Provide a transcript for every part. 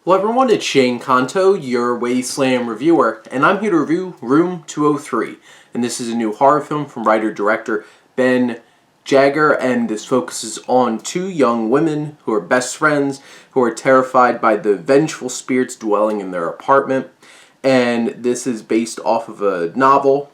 Hello everyone, it's Shane Kanto, your Wasteland reviewer, and I'm here to review Room 203. And this is a new horror film from writer-director Ben Jagger, and this focuses on two young women who are best friends, who are terrified by the vengeful spirits dwelling in their apartment. And this is based off of a novel,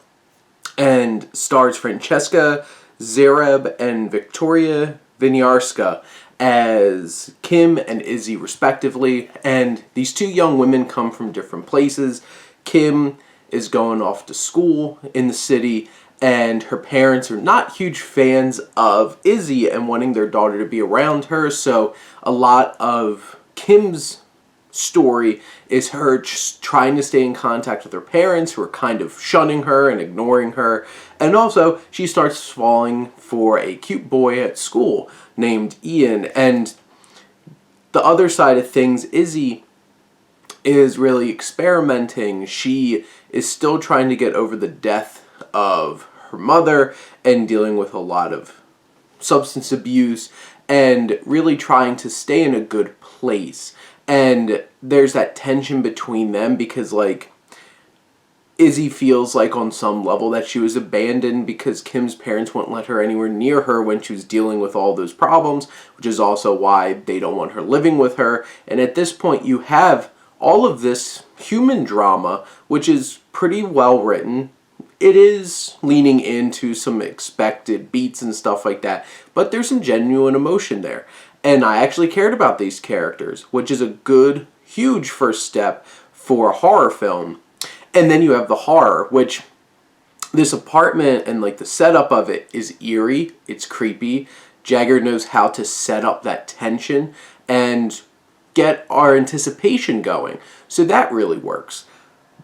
and stars Francesca, Xuereb, and Viktoria Vinyarska as Kim and Izzy respectively, and these two young women come from different places. Kim is going off to school in the city, and her parents are not huge fans of Izzy and wanting their daughter to be around her, so a lot of Kim's story is her just trying to stay in contact with her parents, who are kind of shunning her and ignoring her. And also, she starts falling for a cute boy at school named Ian. And the other side of things, Izzy is really experimenting. She is still trying to get over the death of her mother and dealing with a lot of substance abuse and really trying to stay in a good place. And there's that tension between them because, like, Izzy feels like on some level that she was abandoned because Kim's parents won't let her anywhere near her when she was dealing with all those problems, which is also why they don't want her living with her. And at this point, you have all of this human drama, which is pretty well written. It is leaning into some expected beats and stuff like that, but there's some genuine emotion there. And I actually cared about these characters, which is a good, huge first step for a horror film. And then you have the horror, which this apartment and like the setup of it is eerie, it's creepy. Jagger knows how to set up that tension and get our anticipation going. So that really works.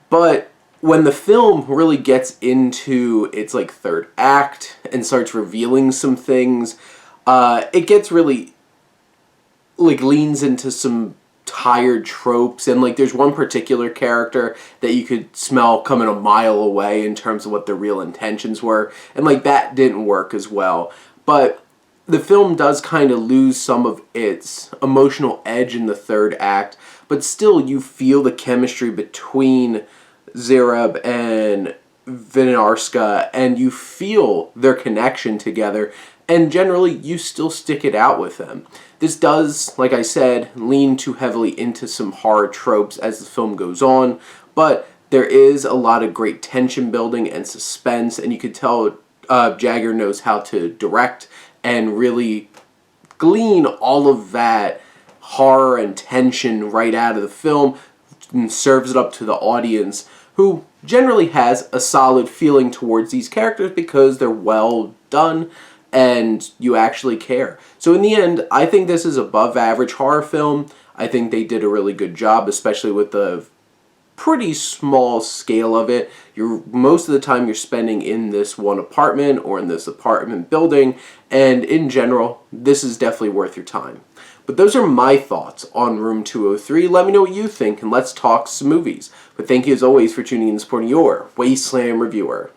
But when the film really gets into its like third act and starts revealing some things, it gets really like leans into some tired tropes, and like there's one particular character that you could smell coming a mile away in terms of what their real intentions were, and like that didn't work as well. But the film does kind of lose some of its emotional edge in the third act, but still you feel the chemistry between Xuereb and Vinyarska, and you feel their connection together, and generally you still stick it out with them. This does, like I said, lean too heavily into some horror tropes as the film goes on, but there is a lot of great tension building and suspense, and you could tell Jagger knows how to direct and really glean all of that horror and tension right out of the film and serves it up to the audience, who generally has a solid feeling towards these characters because they're well done and you actually care. So in the end, I think this is above average horror film. I think they did a really good job, especially with the pretty small scale of it. Most of the time you're spending in this one apartment or in this apartment building, and in general, this is definitely worth your time. But those are my thoughts on Room 203. Let me know what you think, and let's talk some movies. But thank you as always for tuning in and supporting your Wasteland reviewer.